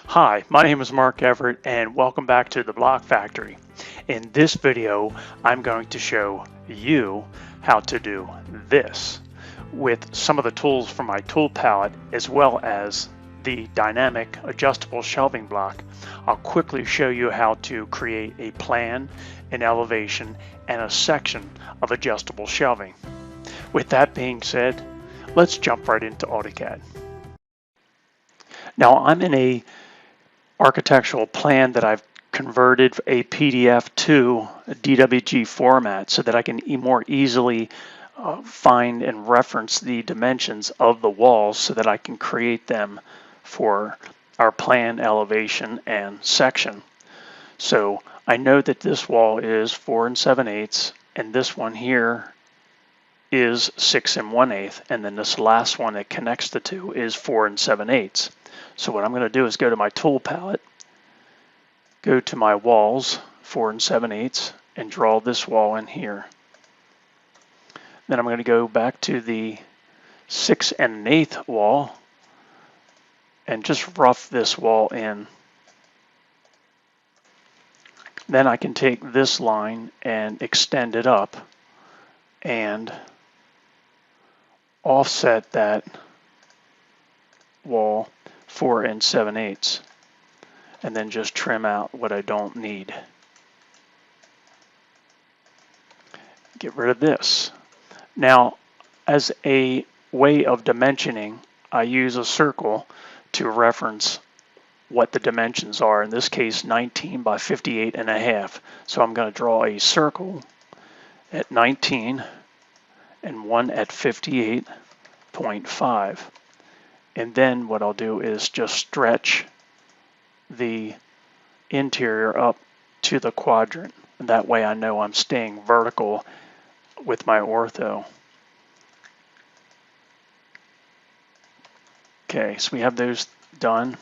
Hi, my name is Mark Everett and welcome back to the Block Factory. In this video, I'm going to show you how to do this with some of the tools from my tool palette as well as the dynamic adjustable shelving block. I'll quickly show you how to create a plan, an elevation, and a section of adjustable shelving. With that being said, let's jump right into AutoCAD. Now I'm in a architectural plan that I've converted a PDF to a DWG format so that I can more easily find and reference the dimensions of the walls so that I can create them for our plan, elevation, and section. So I know that this wall is 4 7/8 and this one here is 6 1/8, and then this last one that connects the two is 4 7/8. So what I'm going to do is go to my tool palette, go to my walls, 4 7/8, and draw this wall in here. Then I'm going to go back to the 6 1/8 wall and just rough this wall in. Then I can take this line and extend it up and offset that wall 4 7/8, and then just trim out what I don't need. Get rid of this. Now, as a way of dimensioning, I use a circle to reference what the dimensions are. In this case, 19 by 58 and a half. So I'm going to draw a circle at 19 and one at 58.5. And then what I'll do is just stretch the interior up to the quadrant. And that way I know I'm staying vertical with my ortho. Okay, so we have those done.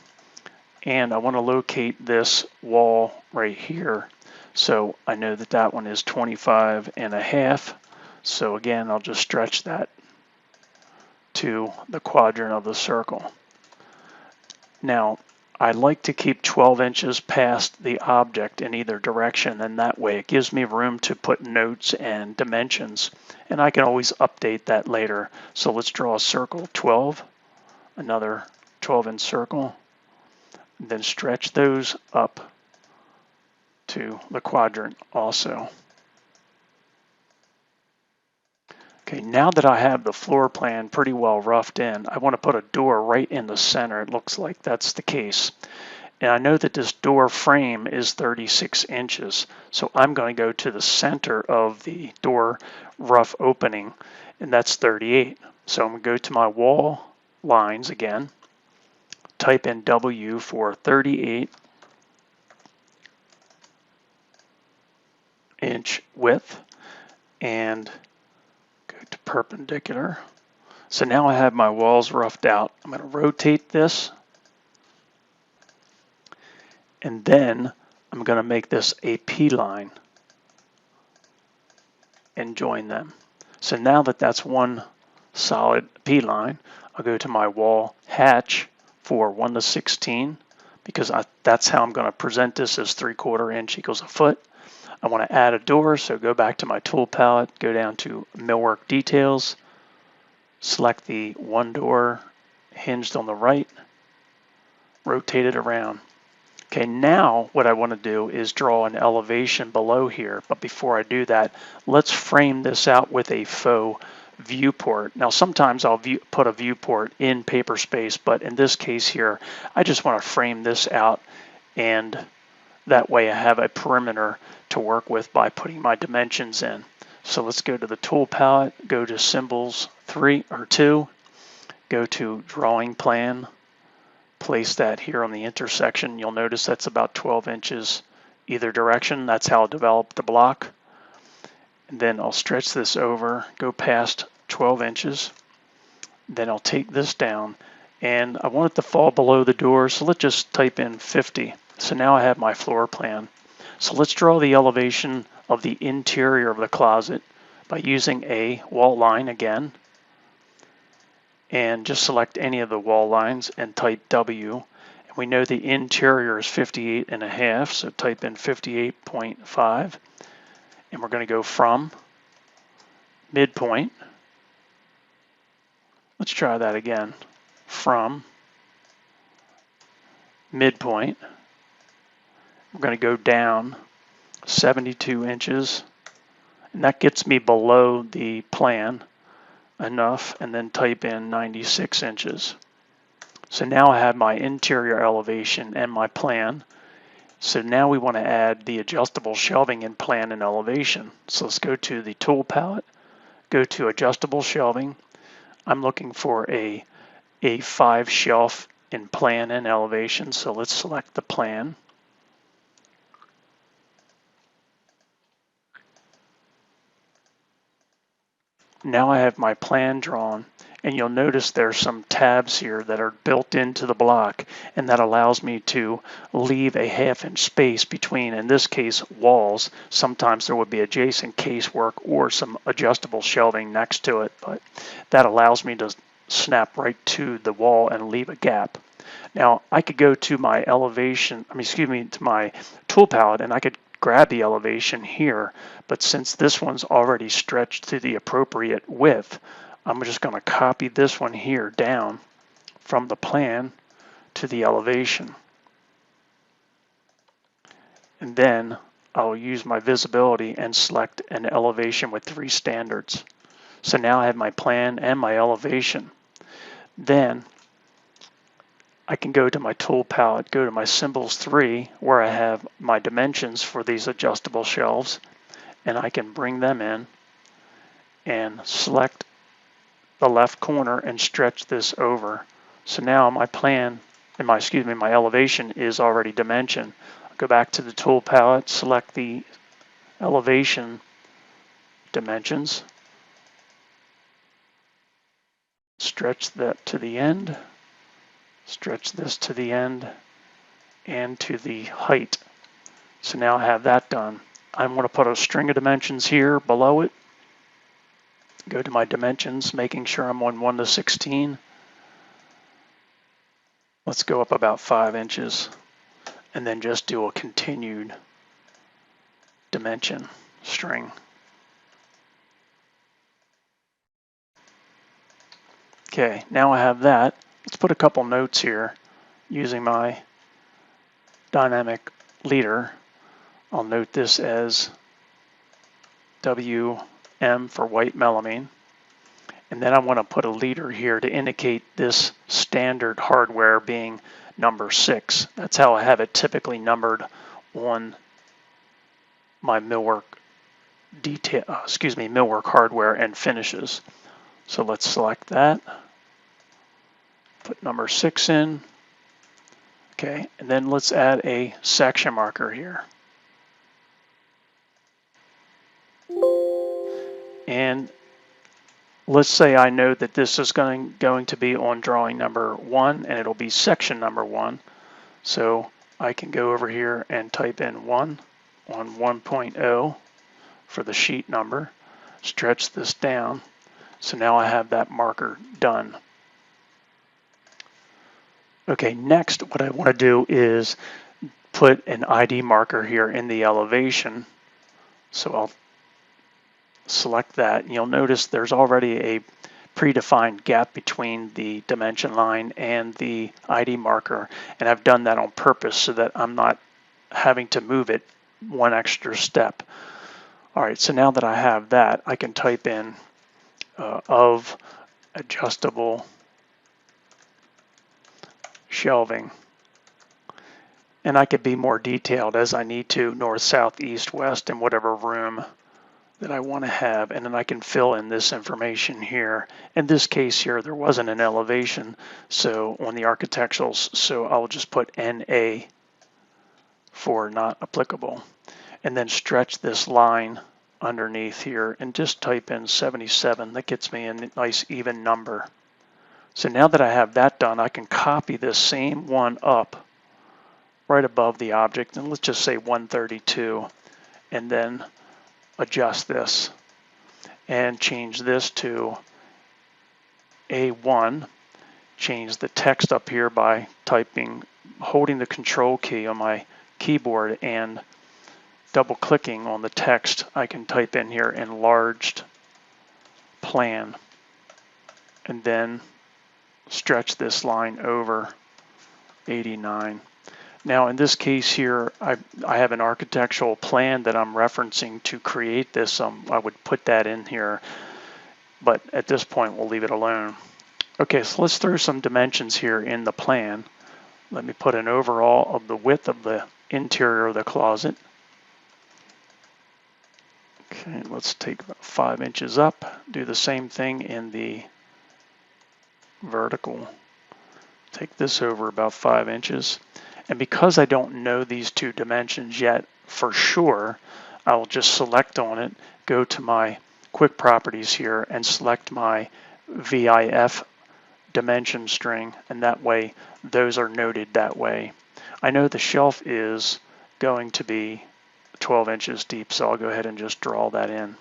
And I want to locate this wall right here. So I know that that one is 25 and a half. So again, I'll just stretch that to the quadrant of the circle. Now, I like to keep 12 inches past the object in either direction, and that way it gives me room to put notes and dimensions, and I can always update that later. So let's draw a circle, 12, another 12-inch circle, and then stretch those up to the quadrant also. Okay, now that I have the floor plan pretty well roughed in, I want to put a door right in the center. It looks like that's the case. And I know that this door frame is 36 inches. So I'm going to go to the center of the door rough opening, and that's 38. So I'm going to go to my wall lines again, type in W for 38-inch width, and to perpendicular. So now I have my walls roughed out. I'm going to rotate this, and then I'm going to make this a P line and join them. So now that that's one solid P line, I'll go to my wall hatch for 1 16 because that's how I'm going to present this as 3/4 inch equals a foot. I want to add a door, so go back to my tool palette, go down to Millwork Details, select the one door hinged on the right, rotate it around. Okay, now what I want to do is draw an elevation below here, but before I do that, let's frame this out with a faux viewport. Now sometimes I'll put a viewport in Paperspace, but in this case here, I just want to frame this out, and that way I have a perimeter to work with by putting my dimensions in. So let's go to the tool palette, go to Symbols 2, go to Drawing Plan, place that here on the intersection. You'll notice that's about 12 inches either direction. That's how I'll develop the block. And then I'll stretch this over, go past 12 inches. Then I'll take this down, and I want it to fall below the door, so let's just type in 50. So now I have my floor plan. So let's draw the elevation of the interior of the closet by using a wall line again. And just select any of the wall lines and type W. We know the interior is 58.5, so type in 58.5, and we're going to go from midpoint. Let's try that again. From midpoint, we're going to go down 72 inches, and that gets me below the plan enough, and then type in 96 inches. So now I have my interior elevation and my plan. So now we want to add the adjustable shelving in plan and elevation. So let's go to the tool palette, go to adjustable shelving. I'm looking for a 5 shelf in plan and elevation. So let's select the plan. Now I have my plan drawn, and you'll notice there's some tabs here that are built into the block, and that allows me to leave a 1/2 inch space between, in this case, walls. Sometimes there would be adjacent casework or some adjustable shelving next to it, but that allows me to snap right to the wall and leave a gap. Now I could go to my elevation, to my tool palette, and I could grab the elevation here, but since this one's already stretched to the appropriate width, I'm just going to copy this one here down from the plan to the elevation. And then I'll use my visibility and select an elevation with 3 standards. So now I have my plan and my elevation. Then I can go to my tool palette, go to my symbols 3, where I have my dimensions for these adjustable shelves, and I can bring them in and select the left corner and stretch this over. So now my plan, and my elevation is already dimensioned. I'll go back to the tool palette, select the elevation dimensions, stretch that to the end, stretch this to the end and to the height. So now I have that done. I'm going to put a string of dimensions here below it. Go to my dimensions, making sure I'm on 1 to 16. Let's go up about 5 inches and then just do a continued dimension string. Okay, now I have that. Let's put a couple notes here using my dynamic leader. I'll note this as WM for white melamine. And then I want to put a leader here to indicate this standard hardware being number 6. That's how I have it typically numbered on my millwork millwork hardware and finishes. So let's select that. Put number 6 in. Okay, and then let's add a section marker here. And let's say I know that this is going to be on drawing number 1 and it'll be section number 1. So I can go over here and type in 1 on 1.0 for the sheet number, stretch this down. So now I have that marker done. Okay, next what I want to do is put an ID marker here in the elevation. So I'll select that, and you'll notice there's already a predefined gap between the dimension line and the ID marker, and I've done that on purpose so that I'm not having to move it one extra step. All right, so now that I have that, I can type in of adjustable shelving, and I could be more detailed as I need to, north, south, east, west, in whatever room that I want to have, and then I can fill in this information here. In this case here, there wasn't an elevation, so on the architecturals, so I'll just put NA for not applicable, and then stretch this line underneath here and just type in 77. That gets me a nice even number. So now that I have that done, I can copy this same one up right above the object, and let's just say 132, and then adjust this and change this to A1. Change the text up here by typing holding the control key on my keyboard and double clicking on the text, I can type in here enlarged plan and then stretch this line over 89. Now in this case here, I have an architectural plan that I'm referencing to create this. I would put that in here, but at this point we'll leave it alone. Okay, so let's throw some dimensions here in the plan. Let me put an overall of the width of the interior of the closet. Okay, let's take about 5 inches up. Do the same thing in the vertical. Take this over about 5 inches. And because I don't know these two dimensions yet for sure, I will just select on it, go to my quick properties here and select my VIF dimension string, and that way those are noted that way. I know the shelf is going to be 12 inches deep, so I'll go ahead and just draw that in.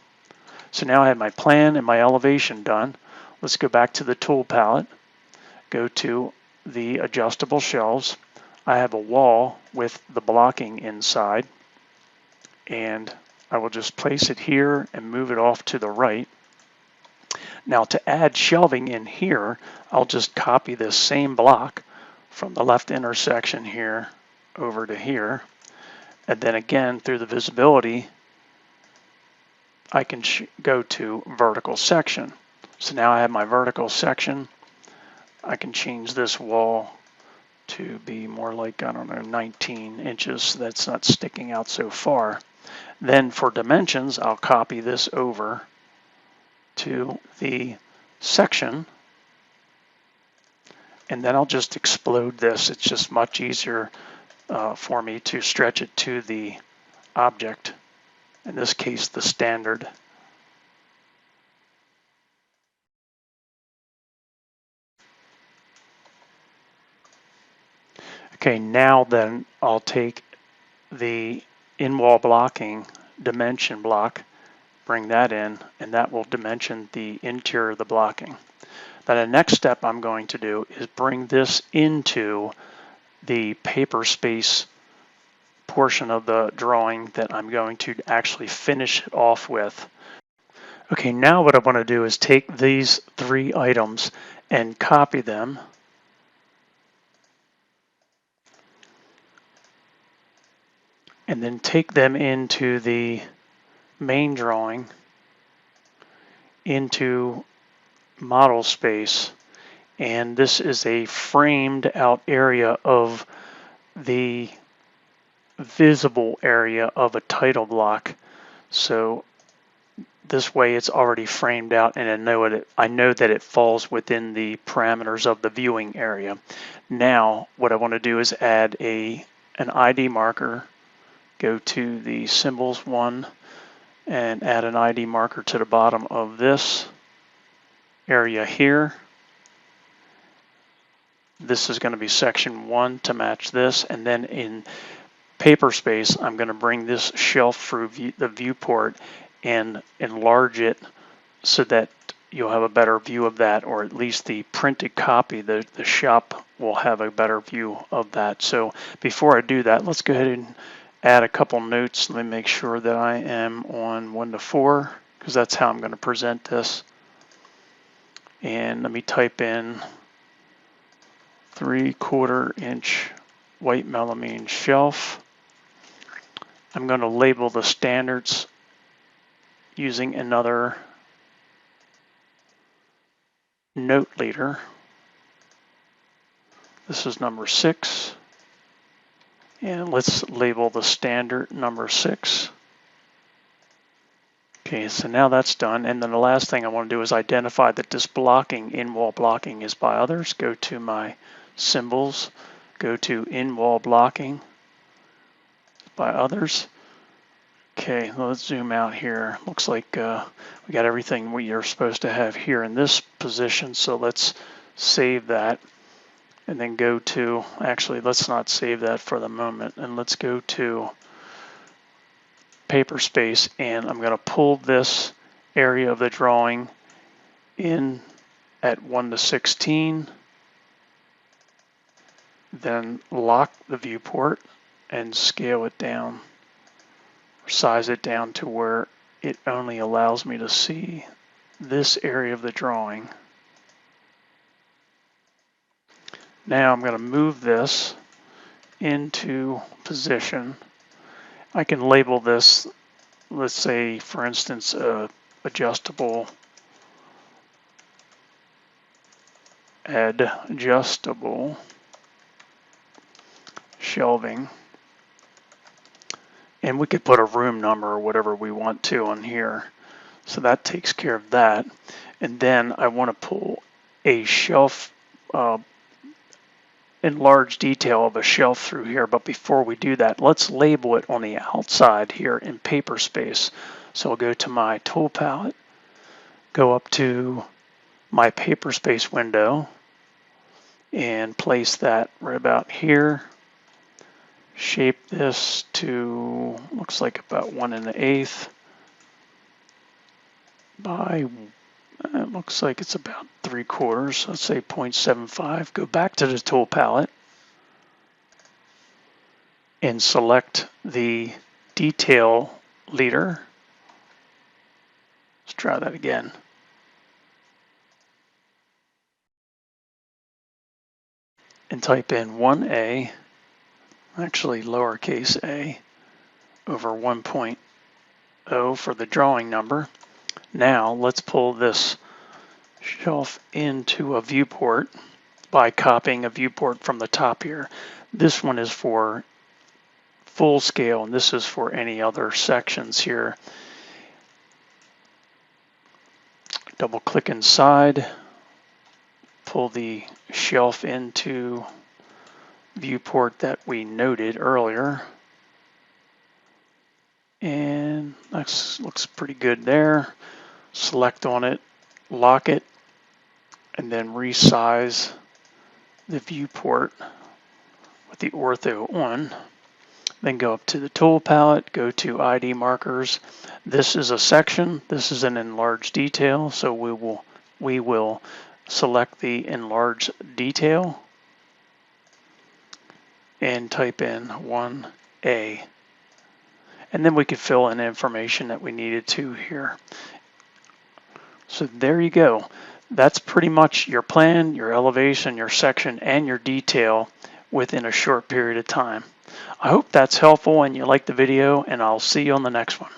So now I have my plan and my elevation done. Let's go back to the tool palette, go to the adjustable shelves. I have a wall with the blocking inside, and I will just place it here and move it off to the right. Now to add shelving in here, I'll just copy this same block from the left intersection here over to here. And then again, through the visibility, I can go to vertical section. So now I have my vertical section. I can change this wall to be more like, I don't know, 19 inches, so that's not sticking out so far. Then for dimensions, I'll copy this over to the section, and then I'll just explode this. It's just much easier for me to stretch it to the object, in this case the standard. Okay, now then I'll take the in-wall blocking dimension block, bring that in, and that will dimension the interior of the blocking. Then the next step I'm going to do is bring this into the paper space portion of the drawing that I'm going to actually finish it off with. Okay, now what I want to do is take these 3 items and copy them. And then take them into the main drawing, into model space. And this is a framed out area of the visible area of a title block. So this way it's already framed out, and I know that it falls within the parameters of the viewing area. Now what I want to do is add an ID marker. Go to the symbols one and add an ID marker to the bottom of this area here. This is going to be section 1 to match this, and then in paper space I'm going to bring this shelf through the viewport and enlarge it so that you'll have a better view of that, or at least the printed copy, the shop will have a better view of that. So before I do that, let's go ahead and add a couple notes. Let me make sure that I am on 1 to 4, because that's how I'm going to present this. And let me type in 3/4 inch white melamine shelf. I'm going to label the standards using another note leader. This is number 6. And let's label the standard number 6. Okay, so now that's done. And then the last thing I want to do is identify that this blocking, in-wall blocking, is by others. Go to my symbols, go to in-wall blocking by others. Okay, let's zoom out here. Looks like we got everything we are supposed to have here in this position, so let's save that. And then go to, actually, let's not save that for the moment, and let's go to paper space, and I'm going to pull this area of the drawing in at 1 to 16. then lock the viewport and scale it down, size it down to where it only allows me to see this area of the drawing. Now I'm going to move this into position. I can label this, let's say, for instance, adjustable shelving. And we could put a room number or whatever we want to on here. So that takes care of that. And then I want to pull a shelf, enlarge detail of a shelf through here. But before we do that, let's label it on the outside here in paper space. So I'll go to my tool palette, go up to my paper space window, and place that right about here. Shape this to, looks like about 1 1/8 by, it looks like it's about 3/4, let's say 0.75. Go back to the tool palette and select the detail leader. Let's try that again. And type in 1A, actually lowercase a, over 1.0 for the drawing number. Now let's pull this shelf into a viewport by copying a viewport from the top here. This one is for full scale, and this is for any other sections here. Double click inside, pull the shelf into viewport that we noted earlier, and that looks pretty good there. Select on it, lock it, and then resize the viewport with the ortho on. Then go up to the tool palette, go to ID markers. This is a section, this is an enlarged detail, so we will select the enlarged detail and type in 1A. And then we could fill in information that we needed to here. So there you go. That's pretty much your plan, your elevation, your section, and your detail within a short period of time. I hope that's helpful and you like the video, and I'll see you on the next one.